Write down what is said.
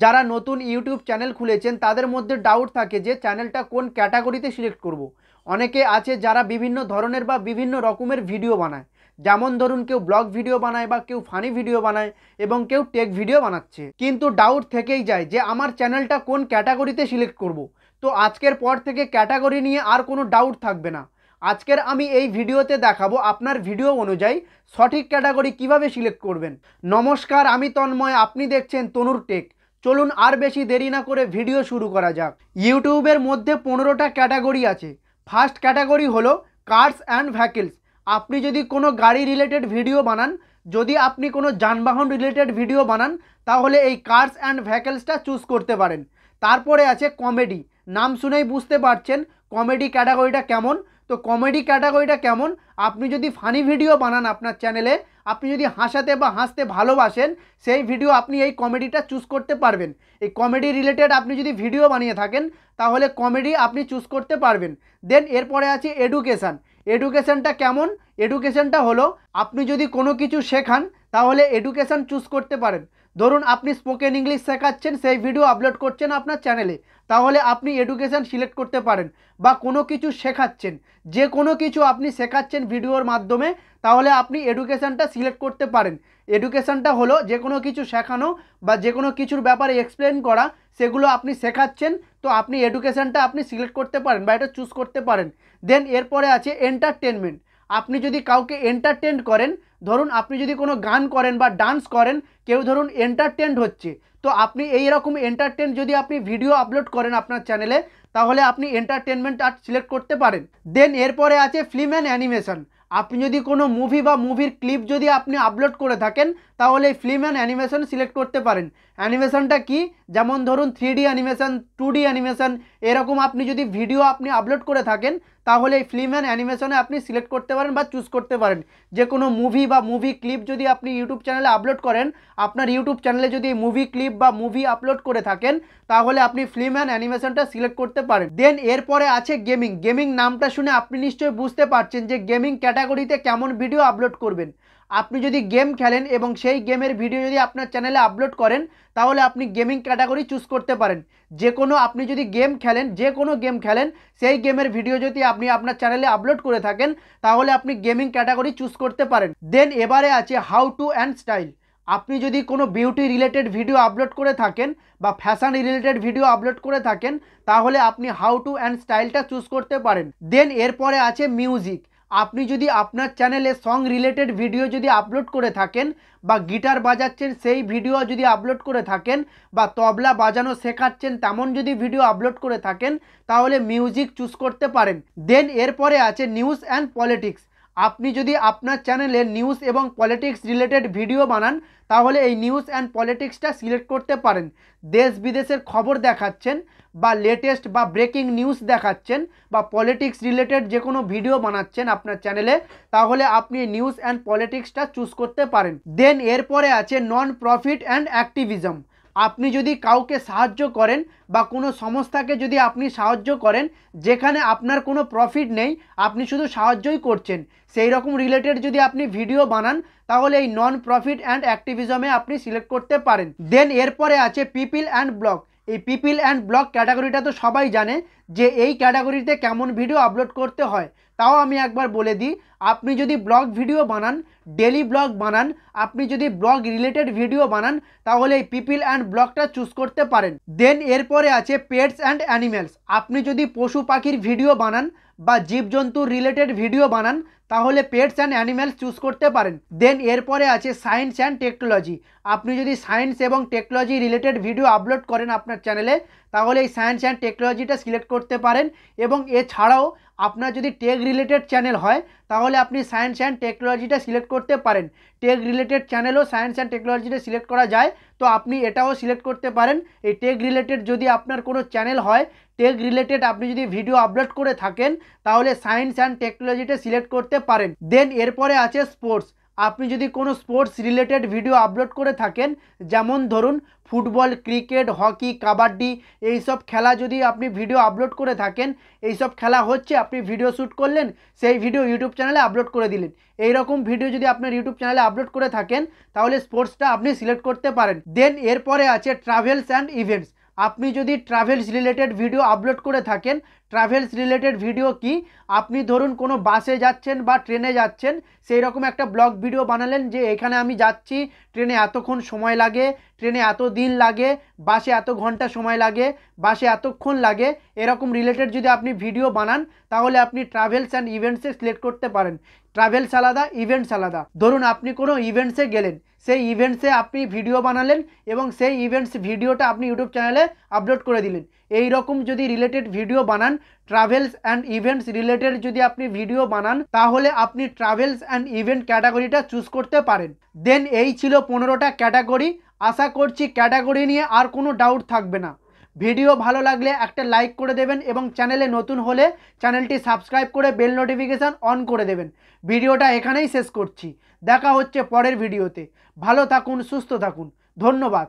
যারা নতুন YouTube channel খুলেছেন তাদের মধ্যে ডাউট থাকে যে চ্যানেলটা কোন ক্যাটাগরিতে সিলেক্ট করব। অনেকে আছে যারা বিভিন্ন ধরনের বা বিভিন্ন রকমের ভিডিও বানায়, যেমন ধরুন কেউ ব্লগ ভিডিও বানায় বা কেউ ফানি ভিডিও বানায় এবং কেউ টেক ভিডিও বানাচ্ছে, কিন্তু ডাউট থেকেই যায় যে আমার চ্যানেলটা কোন ক্যাটাগরিতে সিলেক্ট করব। তো আজকের পর থেকে ক্যাটাগরি নিয়ে আর কোনো ডাউট থাকবে না। আজকের আমি এই ভিডিওতে দেখাবো আপনার ভিডিও অনুযায়ী সঠিক ক্যাটাগরি কিভাবে সিলেক্ট করবেন। নমস্কার, আমি তন্ময়, আপনি দেখছেন তনুর টেক। চলুন আর বেশি দেরি না করে ভিডিও শুরু করা যাক। ইউটিউবের মধ্যে 15টা ক্যাটাগরি আছে। ফার্স্ট ক্যাটাগরি হলো কার্স অ্যান্ড ভেহিকলস। আপনি যদি কোনো গাড়ি রিলেটেড ভিডিও বানান, যদি আপনি কোনো যানবাহন রিলেটেড ভিডিও বানান, তাহলে এই কার্স অ্যান্ড ভেহিকলসটা চুজ করতে পারেন। তারপরে আছে কমেডি। নাম শুনেই বুঝতে পারছেন কমেডি ক্যাটাগরিটা কেমন। তো কমেডি ক্যাটাগরিটা কেমন, আপনি যদি ফানি ভিডিও বানান আপনার চ্যানেলে, আপনি যদি হাসাতে বা হাসতে ভালোবাসেন, সেই ভিডিও আপনি এই কমেডিটা চুজ করতে পারবেন। এই কমেডি রিলেটেড আপনি যদি ভিডিও বানিয়ে থাকেন তাহলে কমেডি আপনি চুজ করতে পারবেন। দেন এরপরে আছে এডুকেশান। এডুকেশানটা কেমন, এডুকেশানটা হলো আপনি যদি কোনো কিছু শেখান তাহলে এডুকেশান চুজ করতে পারেন। ধরুন আপনি স্পোকেন ইংলিশ শেখাচ্ছেন, সেই ভিডিও আপলোড করছেন আপনার চ্যানেলে, তাহলে আপনি এডুকেশান সিলেক্ট করতে পারেন। বা কোনো কিছু শেখাচ্ছেন, যে কোনো কিছু আপনি শেখাচ্ছেন ভিডিওর মাধ্যমে, তাহলে আপনি এডুকেশানটা সিলেক্ট করতে পারেন। এডুকেশানটা হলো যে কোনো কিছু শেখানো বা যে কোনো কিছুর ব্যাপারে এক্সপ্লেন করা, সেগুলো আপনি শেখাচ্ছেন, তো আপনি এডুকেশানটা আপনি সিলেক্ট করতে পারেন বা এটা চুজ করতে পারেন। দেন এরপরে আছে এন্টারটেনমেন্ট। আপনি যদি কাউকে এন্টারটেন করেন, ধরুন আপনি যদি কোনো গান করেন বা ডান্স করেন, কেউ ধরুন এন্টারটেনড হচ্ছে, তো আপনি এই রকম এন্টারটেন যদি আপনি ভিডিও আপলোড করেন আপনার চ্যানেলে, তাহলে আপনি এন্টারটেনমেন্ট আর্ট সিলেক্ট করতে পারেন। দেন এরপরে আছে ফিল্ম অ্যান্ড অ্যানিমেশন। আপনি যদি কোনো মুভি বা মুভির ক্লিপ যদি আপনি আপলোড করে থাকেন, তাহলে এই ফিল্ম অ্যান্ড অ্যানিমেশন সিলেক্ট করতে পারেন। অ্যানিমেশনটা কি, যেমন ধরুন 3D অ্যানিমেশন, 2D অ্যানিমেশন, এরকম আপনি যদি ভিডিও আপনি আপলোড করে থাকেন, তাহলে এই ফিল্ম অ্যান্ড অ্যানিমেশনে আপনি সিলেক্ট করতে পারেন বা চুজ করতে পারেন। যে কোনো মুভি বা মুভি ক্লিপ যদি আপনি ইউটিউব চ্যানেলে আপলোড করেন, আপনার ইউটিউব চ্যানেলে যদি মুভি ক্লিপ বা মুভি আপলোড করে থাকেন, তাহলে আপনি ফিল্ম অ্যান্ড অ্যানিমেশনটা সিলেক্ট করতে পারেন। দেন এরপরে আছে গেমিং। গেমিং নামটা শুনে আপনি নিশ্চয়ই বুঝতে পারছেন যে গেমিং ক্যাটাগরিতে কেমন ভিডিও আপলোড করবেন। আপনি যদি গেম খেলেন এবং সেই গেমের ভিডিও যদি আপনার চ্যানেলে আপলোড করেন, তাহলে আপনি গেমিং ক্যাটাগরি চুজ করতে পারেন। যে কোনো আপনি যদি গেম খেলেন, যে কোনো গেম খেলেন, সেই গেমের ভিডিও যদি আপনি আপনার চ্যানেলে আপলোড করে থাকেন, তাহলে আপনি গেমিং ক্যাটাগরি চুজ করতে পারেন। দেন এবারে আছে হাউ টু অ্যান্ড স্টাইল। আপনি যদি কোনো বিউটি রিলেটেড ভিডিও আপলোড করে থাকেন বা ফ্যাশন রিলেটেড ভিডিও আপলোড করে থাকেন, তাহলে আপনি হাউ টু অ্যান্ড স্টাইলটা চুজ করতে পারেন। দেন এরপরে আছে মিউজিক। আপনি যদি আপনার চ্যানেলে সং রিলেটেড ভিডিও যদি আপলোড করে থাকেন বা গিটার বাজাচ্ছেন সেই ভিডিও যদি আপলোড করে থাকেন বা তবলা বাজানো শেখাচ্ছেন তেমন যদি ভিডিও আপলোড করে থাকেন, তাহলে মিউজিক চুজ করতে পারেন। দেন এরপরে আছে নিউজ অ্যান্ড পলিটিক্স। আপনি যদি আপনার চ্যানেলে নিউজ এবং পলিটিক্স রিলেটেড ভিডিও বানান, তাহলে এই নিউজ অ্যান্ড পলিটিক্সটা সিলেক্ট করতে পারেন। দেশ বিদেশের খবর দেখাচ্ছেন বা লেটেস্ট বা ব্রেকিং নিউজ দেখাচ্ছেন বা পলিটিক্স রিলেটেড যে কোনো ভিডিও বানাচ্ছেন আপনার চ্যানেলে, তাহলে আপনি নিউজ অ্যান্ড পলিটিক্সটা চুজ করতে পারেন। দেন এরপরে আছে নন প্রফিট অ্যান্ড অ্যাক্টিভিজম। আপনি যদি কাউকে সাহায্য করেন বা কোনো সংস্থাকে যদি আপনি সাহায্য করেন যেখানে আপনার কোনো প্রফিট নেই, আপনি শুধু সাহায্যই করছেন, সেই রকম রিলেটেড যদি আপনি ভিডিও বানান, তাহলে এই নন প্রফিট অ্যান্ড অ্যাক্টিভিজমে আপনি সিলেক্ট করতে পারেন। দেন এরপরে আছে পিপল অ্যান্ড ব্লগ। এই পিপল অ্যান্ড ব্লগ ক্যাটাগরিটা তো সবাই জানে যে এই ক্যাটাগরিতে কেমন ভিডিও আপলোড করতে হয়। তাও আমি একবার বলে দিই, আপনি যদি ব্লগ ভিডিও বানান, ডেলি ব্লগ বানান, আপনি যদি ব্লগ রিলেটেড ভিডিও বানান, তাহলে এই পিপল অ্যান্ড ব্লগটা চুজ করতে পারেন। দেন এরপরে আছে পেটস অ্যান্ড অ্যানিমেলস। আপনি যদি পশু পাখির ভিডিও বানান বা জীবজন্তুর রিলেটেড ভিডিও বানান, তাহলে পেটস অ্যান্ড অ্যানিমেলস চুজ করতে পারেন। দেন এরপরে আছে সায়েন্স অ্যান্ড টেকনোলজি। আপনি যদি সায়েন্স এবং টেকনোলজি রিলেটেড ভিডিও আপলোড করেন আপনার চ্যানেলে, তাহলে এই সায়েন্স অ্যান্ড টেকনোলজিটা সিলেক্ট করতে পারেন। এবং এছাড়াও আপনার যদি টেক রিলেটেড চ্যানেল হয়, তাহলে আপনি সায়েন্স অ্যান্ড টেকনোলজিটা সিলেক্ট করতে পারেন। টেক রিলেটেড চ্যানেলও সায়েন্স অ্যান্ড টেকনোলজিটা সিলেক্ট করা যায়, তো আপনি এটাও সিলেক্ট করতে পারেন। এই টেক রিলেটেড যদি আপনার কোনো চ্যানেল হয়, টেক রিলেটেড আপনি যদি ভিডিও আপলোড করে থাকেন, তাহলে সায়েন্স অ্যান্ড টেকনোলজিটা সিলেক্ট করতে পারেন। দেন এরপরে আছে স্পোর্টস। আপনি যদি কোনো স্পোর্টস রিলেটেড ভিডিও আপলোড করে থাকেন, যেমন ধরুন ফুটবল, ক্রিকেট, হকি, কাবাডি, এইসব খেলা যদি আপনি ভিডিও আপলোড করে থাকেন, এইসব খেলা হচ্ছে আপনি ভিডিও শ্যুট করলেন, সেই ভিডিও ইউটিউব চ্যানেলে আপলোড করে দিলেন, এই রকম ভিডিও যদি আপনার ইউটিউব চ্যানেলে আপলোড করে থাকেন তাহলে স্পোর্টসটা আপনি সিলেক্ট করতে পারেন। দেন এরপরে আছে ট্রাভেলস অ্যান্ড ইভেন্টস। আপনি যদি ট্রাভেলস রিলেটেড ভিডিও আপলোড করে থাকেন, ট্রাভেলস রিলেটেড ভিডিও কি, আপনি ধরুন কোনো বাসে যাচ্ছেন বা ট্রেনে যাচ্ছেন, সেই রকম একটা ব্লগ ভিডিও বানালেন যে এখানে আমি যাচ্ছি, ট্রেনে এতক্ষণ সময় লাগে, ট্রেনে এত দিন লাগে, বাসে এত ঘন্টা সময় লাগে, বাসে এতক্ষণ লাগে, এরকম রিলেটেড যদি আপনি ভিডিও বানান তাহলে আপনি ট্রাভেলস অ্যান্ড ইভেন্টসে সিলেক্ট করতে পারেন। ট্রাভেলস আলাদা, ইভেন্টস আলাদা। ধরুন আপনি কোনো ইভেন্টসে গেলেন, সেই ইভেন্টসে আপনি ভিডিও বানালেন এবং সেই ইভেন্টস ভিডিওটা আপনি ইউটিউব চ্যানেলে আপলোড করে দিলেন। এই রকম যদি রিলেটেড ভিডিও বানান, ট্রাভেলস অ্যান্ড ইভেন্টস রিলেটেড যদি আপনি ভিডিও বানান, তাহলে আপনি ট্রাভেলস অ্যান্ড ইভেন্ট ক্যাটাগরিটা চুজ করতে পারেন। দেন এই ছিল 15টা ক্যাটাগরি। আশা করছি ক্যাটাগরি নিয়ে আর কোনো ডাউট থাকবে না। ভিডিও ভালো লাগলে একটা লাইক করে দেবেন এবং চ্যানেলে নতুন হলে চ্যানেলটি সাবস্ক্রাইব করে বেল নোটিফিকেশান অন করে দেবেন। ভিডিওটা এখানেই শেষ করছি, দেখা হচ্ছে পরের ভিডিওতে। ভালো থাকুন, সুস্থ থাকুন, ধন্যবাদ।